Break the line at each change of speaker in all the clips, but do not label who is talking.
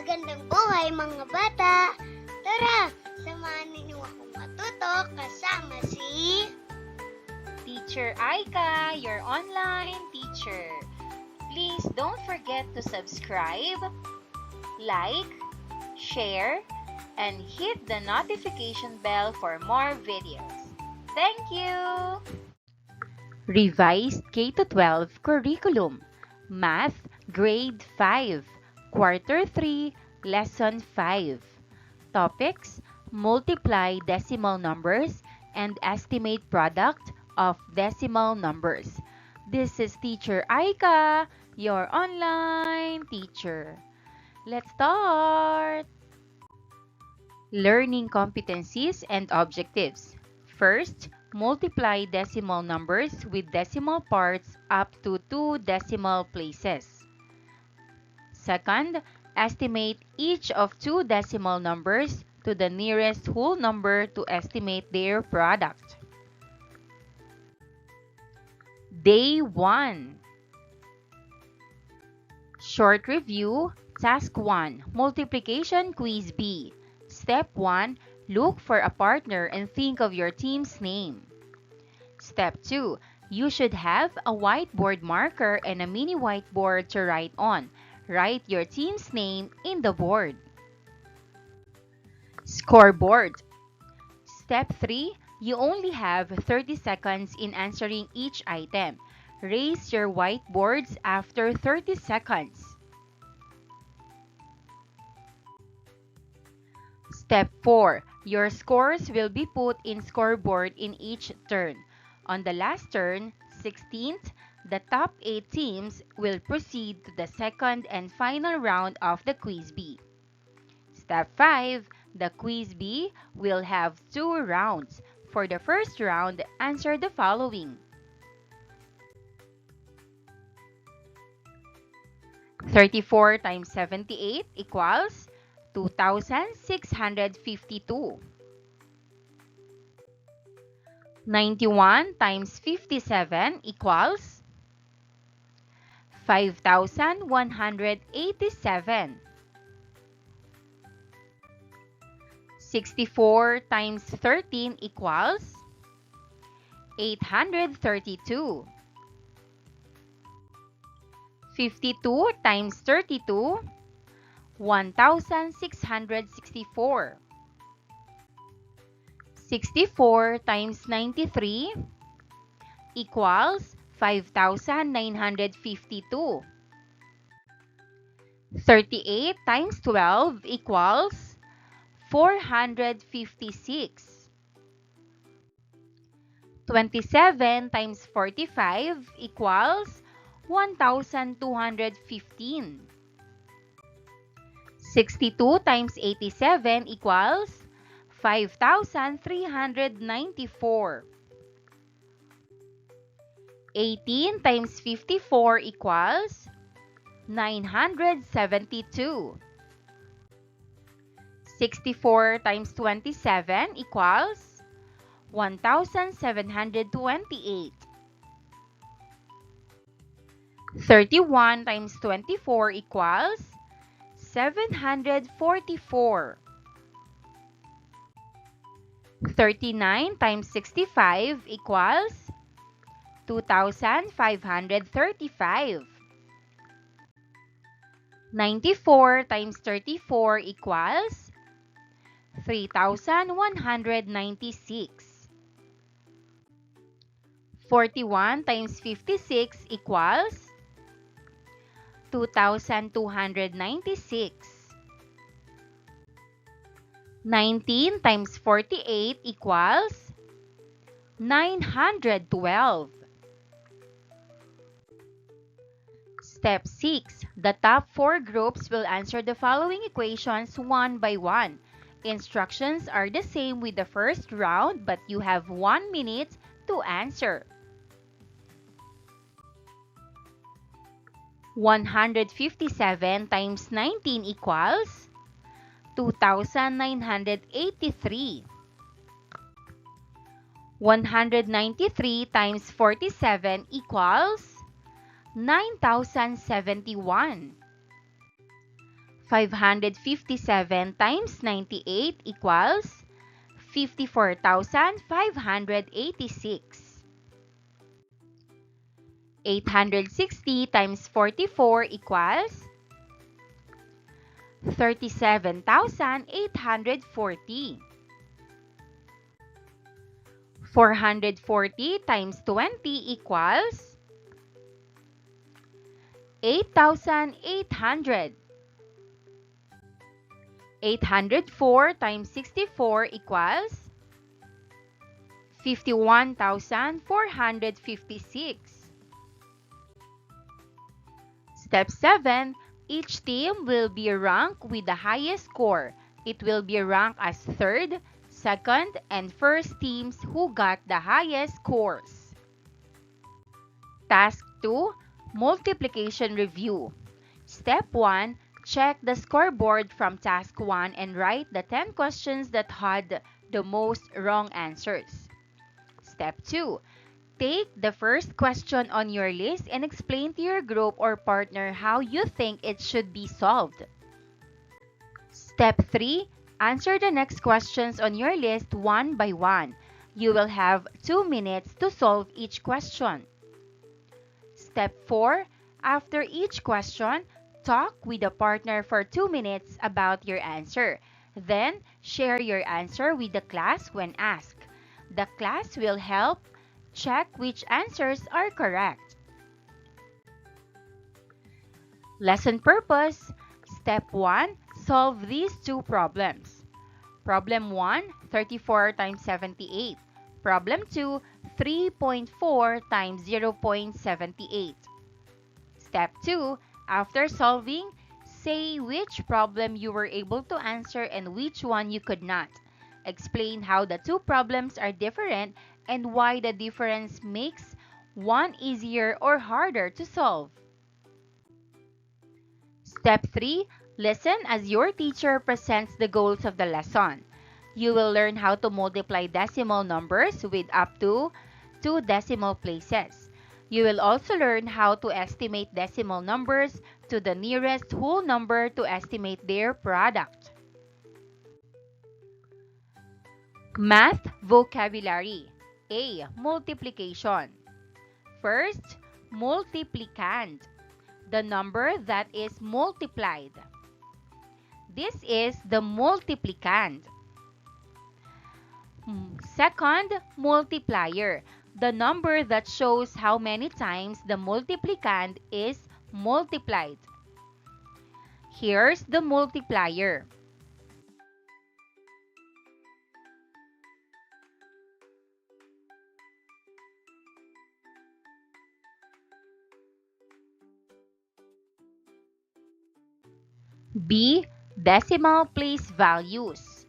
Magandang buhay mga bata! Tara, samahan ninyo akong matuto kasama si
Teacher Aika, your online teacher. Please don't forget to subscribe, like, share, and hit the notification bell for more videos. Thank you! Revised K-12 Curriculum, Math, Grade 5, Quarter 3, Lesson 5. Topics: multiply decimal numbers and estimate product of decimal numbers. This is Teacher Aika, your online teacher. Let's start! Learning competencies and objectives. First, multiply decimal numbers with decimal parts up to 2 decimal places. Second, estimate each of 2 decimal numbers to the nearest whole number to estimate their product. Day 1. Short review. Task 1. Multiplication Quiz B. Step 1. Look for a partner and think of your team's name. Step 2. You should have a whiteboard marker and a mini whiteboard to write on. Write your team's name in the board. Scoreboard. Step 3. You only have 30 seconds in answering each item. Raise your whiteboards after 30 seconds. Step 4. Your scores will be put in scoreboard in each turn. On the last turn, 16th, the top 8 teams will proceed to the second and final round of the Quiz B. Step 5. The Quiz B will have 2 rounds. For the first round, answer the following. 34 times 78 equals 2,652. 91 times 57 equals 5,187. 64 times 13 equals 832. 52 times 32, 1,664. 64 times 93 equals 5,952. 38 times 12 equals 456. 27 times 45 equals 1,215. 62 times 87 equals 5,394. 18 times 54 equals 972. 64 times 27 equals 1,728. 31 times 24 equals 744. 39 times 65 equals 2,535. 94 times 34 equals 3,196. 41 times 56 equals 2,296. 19 times 48 equals 912. Step 6. The top 4 groups will answer the following equations one by one. Instructions are the same with the first round, but you have 1 minute to answer. 157 times 19 equals 2,983. 193 times 47 equals 9,071. 557 times 98 equals 54,586. 860 times 44 equals 37,840. 440 times 20 equals 8,800. 804 times 64 equals 51,456. Step 7. Each team will be ranked with the highest score. It will be ranked as third, second, and first teams who got the highest scores. Task 2. Multiplication review. Step 1. Check the scoreboard from Task 1 and write the 10 questions that had the most wrong answers. Step 2. Take the first question on your list and explain to your group or partner how you think it should be solved. Step 3. Answer the next questions on your list one by one. You will have 2 minutes to solve each question. Step 4. After each question, talk with a partner for 2 minutes about your answer. Then, share your answer with the class when asked. The class will help check which answers are correct. Lesson purpose. Step 1. Solve these two problems. Problem 1, 34 times 78. Problem 2, 3.4 times 0.78. Step 2. After solving, say which problem you were able to answer and which one you could not. Explain how the two problems are different and why the difference makes one easier or harder to solve. Step 3. Listen as your teacher presents the goals of the lesson. You will learn how to multiply decimal numbers with up to 2 decimal places. You will also learn how to estimate decimal numbers to the nearest whole number to estimate their product. Math vocabulary. A. Multiplication. First, multiplicand. The number that is multiplied. This is the multiplicand. Second, multiplier. The number that shows how many times the multiplicand is multiplied. Here's the multiplier. B. Decimal place values.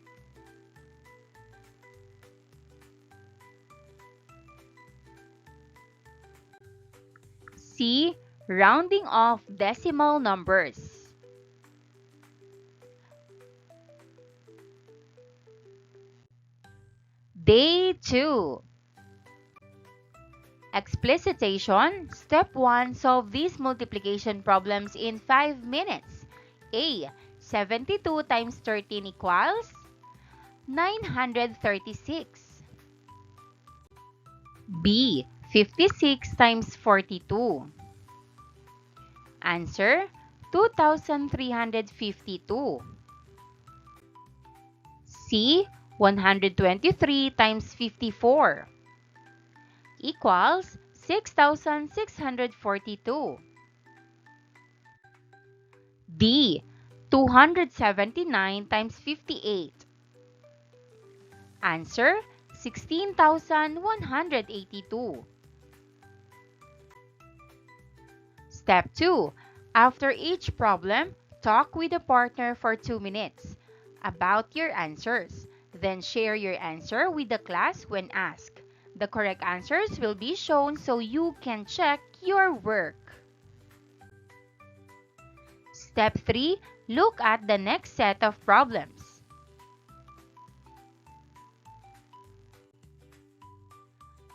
C. Rounding off decimal numbers. Day 2. Explicitation. Step 1. Solve these multiplication problems in 5 minutes. A. 72 times 13 equals 936. B. 56 times 42. Answer, 2,352. C. 123 times 54 equals 6,642. D. 279 times 58. Answer, 16,182. Step 2. After each problem, talk with a partner for 2 minutes about your answers. Then share your answer with the class when asked. The correct answers will be shown so you can check your work. Step 3. Look at the next set of problems.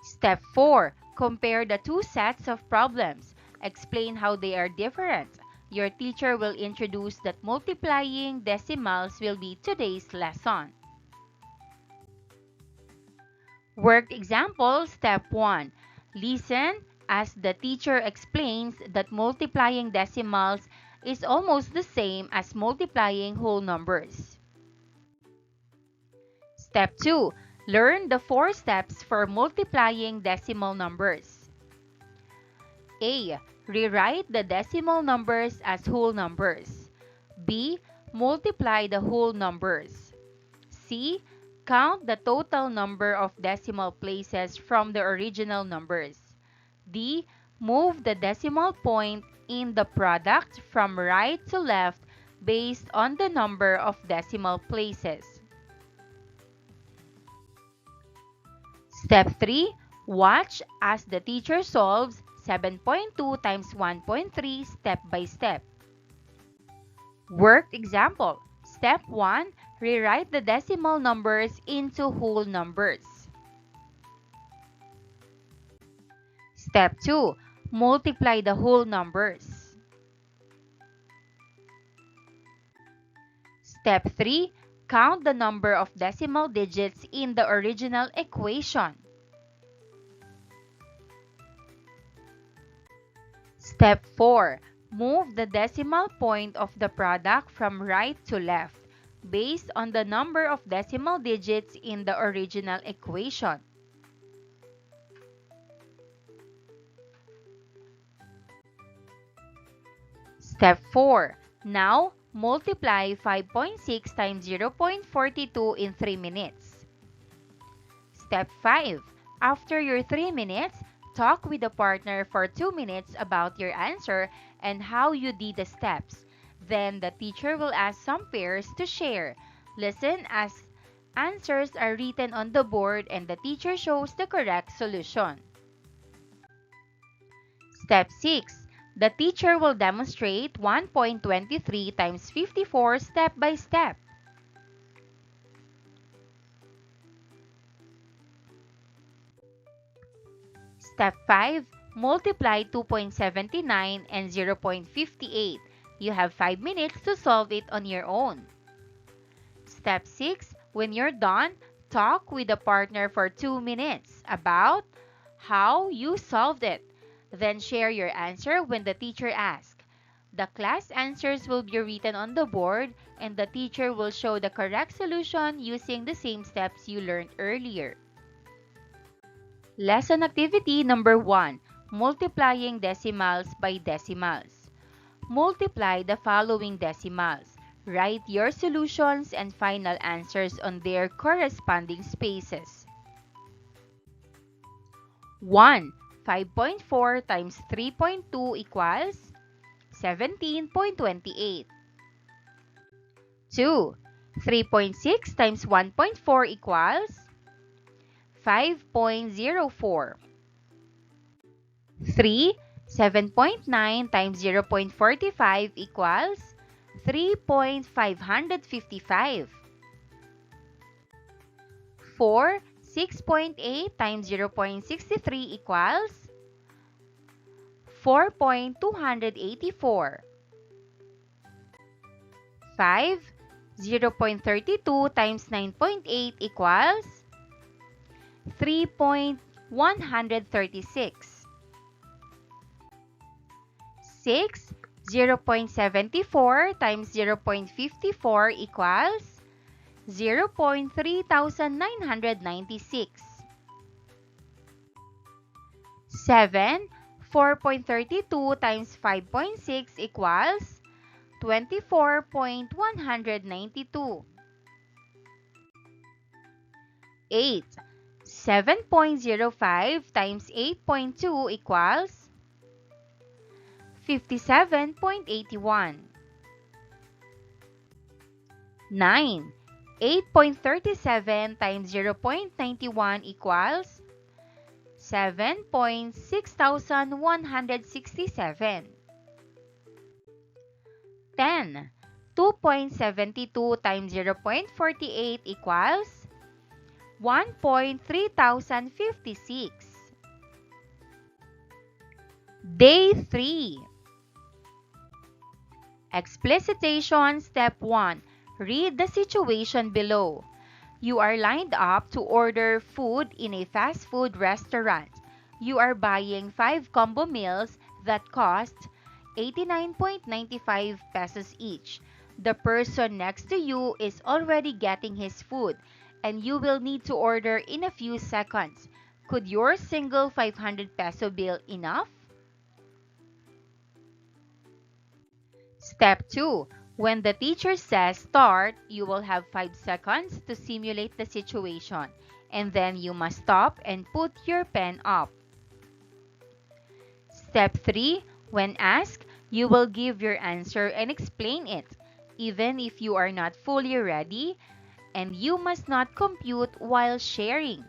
Step 4. Compare the two sets of problems. Explain how they are different. your teacher will introduce that multiplying decimals will be today's lesson. Worked example, step 1. Listen as the teacher explains that multiplying decimals is almost the same as multiplying whole numbers. Step 2. Learn the 4 steps for multiplying decimal numbers. A. Rewrite the decimal numbers as whole numbers. B. Multiply the whole numbers. C. Count the total number of decimal places from the original numbers. D. Move the decimal point in the product from right to left based on the number of decimal places. Step 3. Watch as the teacher solves 7.2 times 1.3 step by step. Worked example. Step 1. Rewrite the decimal numbers into whole numbers. Step 2. Multiply the whole numbers. Step 3. Count the number of decimal digits in the original equation. Step 4. Move the decimal point of the product from right to left based on the number of decimal digits in the original equation. Step 4. Now, multiply 5.6 times 0.42 in 3 minutes. Step 5. After your 3 minutes, talk with the partner for 2 minutes about your answer and how you did the steps. Then the teacher will ask some pairs to share. Listen as answers are written on the board and the teacher shows the correct solution. Step 6. The teacher will demonstrate 1.23 times 54 step by step. Step 5. Multiply 2.79 and 0.58. You have 5 minutes to solve it on your own. Step 6. When you're done, talk with a partner for 2 minutes about how you solved it. Then share your answer when the teacher asks. The class answers will be written on the board and the teacher will show the correct solution using the same steps you learned earlier. Lesson activity number 1. Multiplying decimals by decimals. Multiply the following decimals. Write your solutions and final answers on their corresponding spaces. 1. 5.4 times 3.2 equals 17.28. 2. 3.6 times 1.4 equals 5.04. 3. 7.9 times 0.45 equals 3.555. 4. 6.8 times 0.63 equals 4.284. 5. 0.32 times 9.8 equals 3.136. 6. 0.74 times 0.54 equals 0.3996. 7. 4.32 times 5.6 equals 24.192. 8. 7.05 times 8.2 equals 57.81. 9. 8.37 times 0.91 equals 7.6167. 10. 2.72 times 0.48 equals 1.3056. Day 3. Explicitation Step 1. Read the situation below. You are lined up to order food in a fast food restaurant. You are buying 5 combo meals that cost 89.95 pesos each. The person next to you is already getting his food, and you will need to order in a few seconds. Could your single 500 peso bill enough? Step 2. When the teacher says start, you will have 5 seconds to simulate the situation, and then you must stop and put your pen up. Step 3. When asked, you will give your answer and explain it, even if you are not fully ready, and you must not compute while sharing.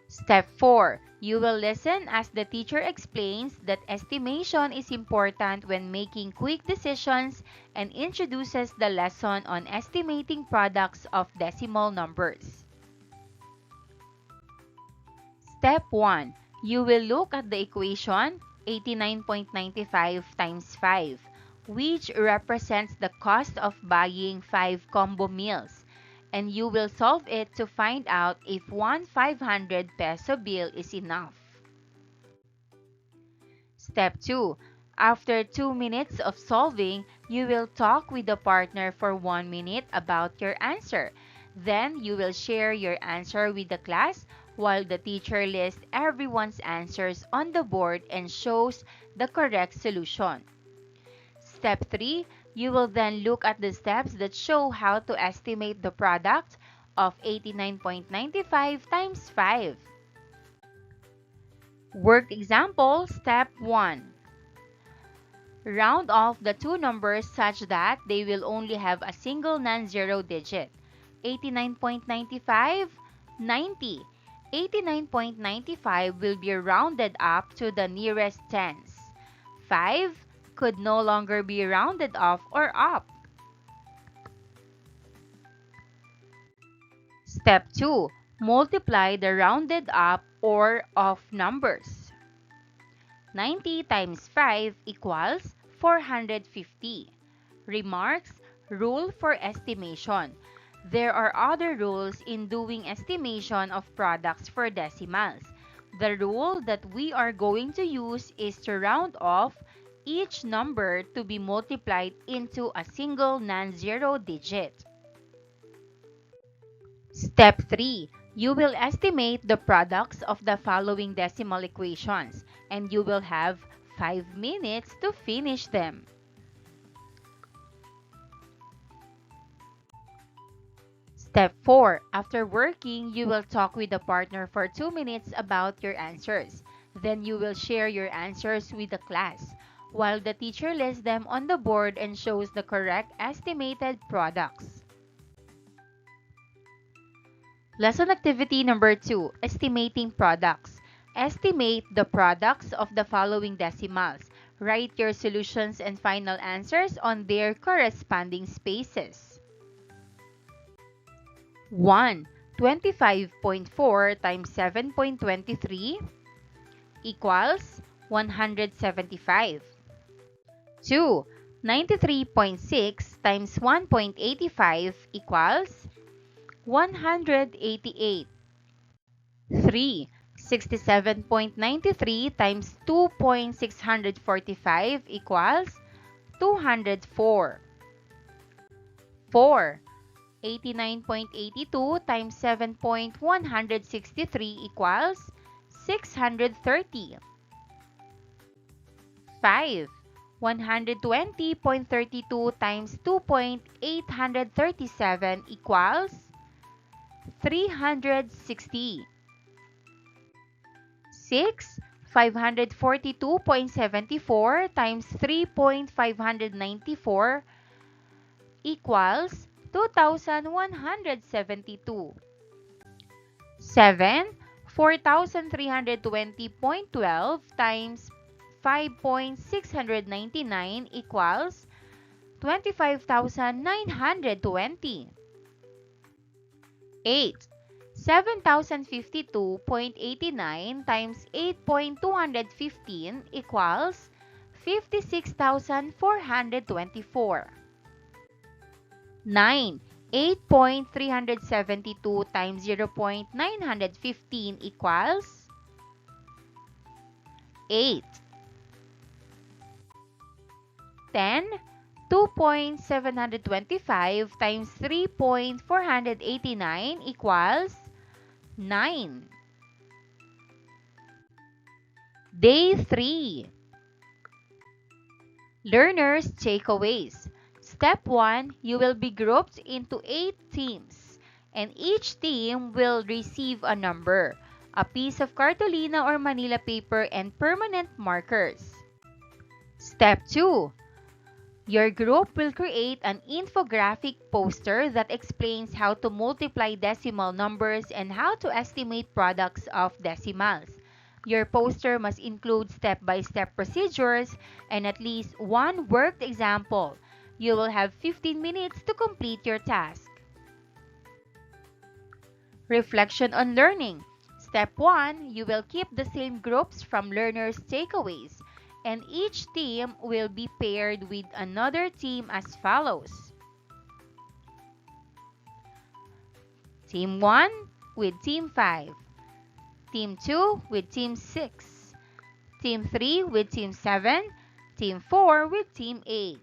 Step 4. You will listen as the teacher explains that estimation is important when making quick decisions and introduces the lesson on estimating products of decimal numbers. Step 1. You will look at the equation 89.95 times 5, which represents the cost of buying 5 combo meals, and you will solve it to find out if one 500 peso bill is enough. Step 2. After 2 minutes of solving, you will talk with the partner for 1 minute about your answer. Then you will share your answer with the class while the teacher lists everyone's answers on the board and shows the correct solution. Step 3. You will then look at the steps that show how to estimate the product of 89.95 times 5. Work example Step 1. Round off the two numbers such that they will only have a single non-zero digit. 89.95, 90. 89.95 will be rounded up to the nearest tens. 5 could no longer be rounded off or up. Step 2. Multiply the rounded up or off numbers. 90 times 5 equals 450. Remarks, rule for estimation. There are other rules in doing estimation of products for decimals. The rule that we are going to use is to round off each number to be multiplied into a single non-zero digit. Step 3. You will estimate the products of the following decimal equations, and you will have 5 minutes to finish them. Step 4. After working, you will talk with the partner for 2 minutes about your answers. Then you will share your answers with the class, while the teacher lists them on the board and shows the correct estimated products. Lesson activity number 2, estimating products. Estimate the products of the following decimals. Write your solutions and final answers on their corresponding spaces. 1. 25.4 times 7.23 equals 175. 2. 93.6 times 1.85 equals 188. 3. 67.93 times 2.645 equals 204. 4. 89.82 times 7.163 equals 630. 5. 120.32 times 2.837 equals 360. 6. 542.74 times 3.594 equals 2,172. 7. 4,320.12 times 5.699 equals 25,920. 8. 7,052.89 times 8.215 equals 56,424. 9. 8.372 times 0.915 equals 8. 10. 2.725 times 3.489 equals 9. Day 3. Learners' takeaways. Step 1, you will be grouped into 8 teams, and each team will receive a number, a piece of cartolina or Manila paper, and permanent markers. Step 2, your group will create an infographic poster that explains how to multiply decimal numbers and how to estimate products of decimals. Your poster must include step-by-step procedures and at least one worked example. You will have 15 minutes to complete your task. Reflection on learning. Step 1, you will keep the same groups from learners' takeaways, and each team will be paired with another team as follows. Team 1 with Team 5. Team 2 with Team 6. Team 3 with Team 7. Team 4 with Team 8.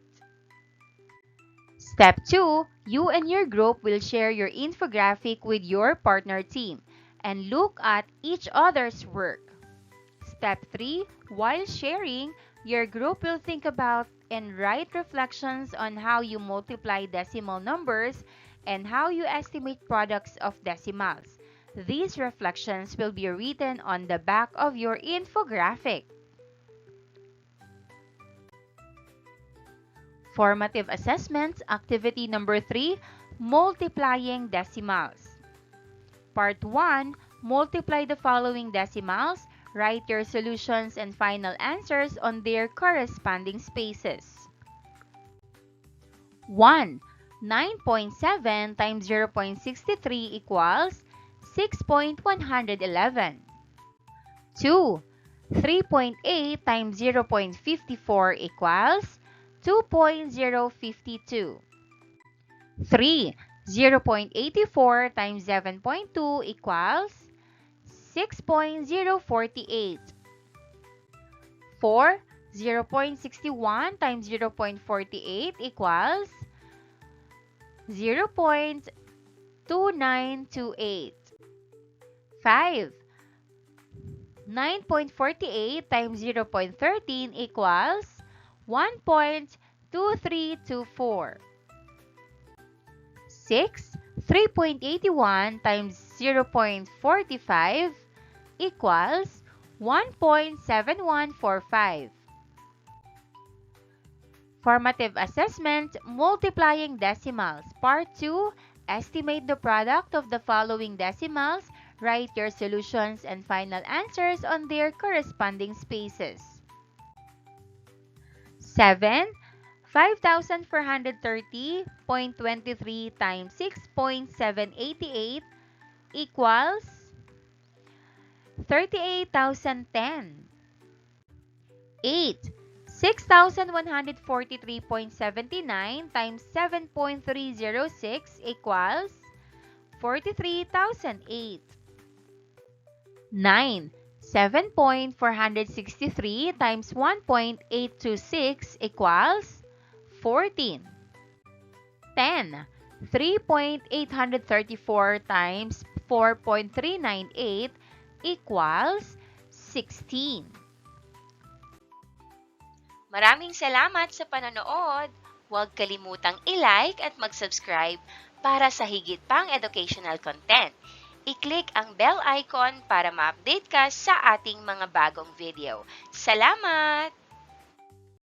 Step 2, you and your group will share your infographic with your partner team and look at each other's work. Step 3, while sharing, your group will think about and write reflections on how you multiply decimal numbers and how you estimate products of decimals. These reflections will be written on the back of your infographic. Formative assessments, activity number 3, multiplying decimals. Part 1, multiply the following decimals. Write your solutions and final answers on their corresponding spaces. 1. 9.7 times 0.63 equals 6.111. 2. 3.8 times 0.54 equals 2.052. 3. 0.84 times 7.2 equals 6.048. 4. 0.61 times 0.48 equals 0.2928. 5. 9.48 times 0.13 equals 1.2324. 6. 3.81 times 0.45 equals 1.7145. Formative assessment, multiplying decimals. Part 2, estimate the product of the following decimals. Write your solutions and final answers on their corresponding spaces. 7. 5,430.23 times 6.788 equals 38,010. 8. 6,143.79 times 7.306 equals 43,008. 9. 7.463 times 1.826 equals 14. 10. 3.834 times 4.398 equals 16. Maraming salamat sa panonood. Huwag kalimutang i-like at mag-subscribe para sa higit pang educational content. I-click ang bell icon para ma-update ka sa ating mga bagong video. Salamat!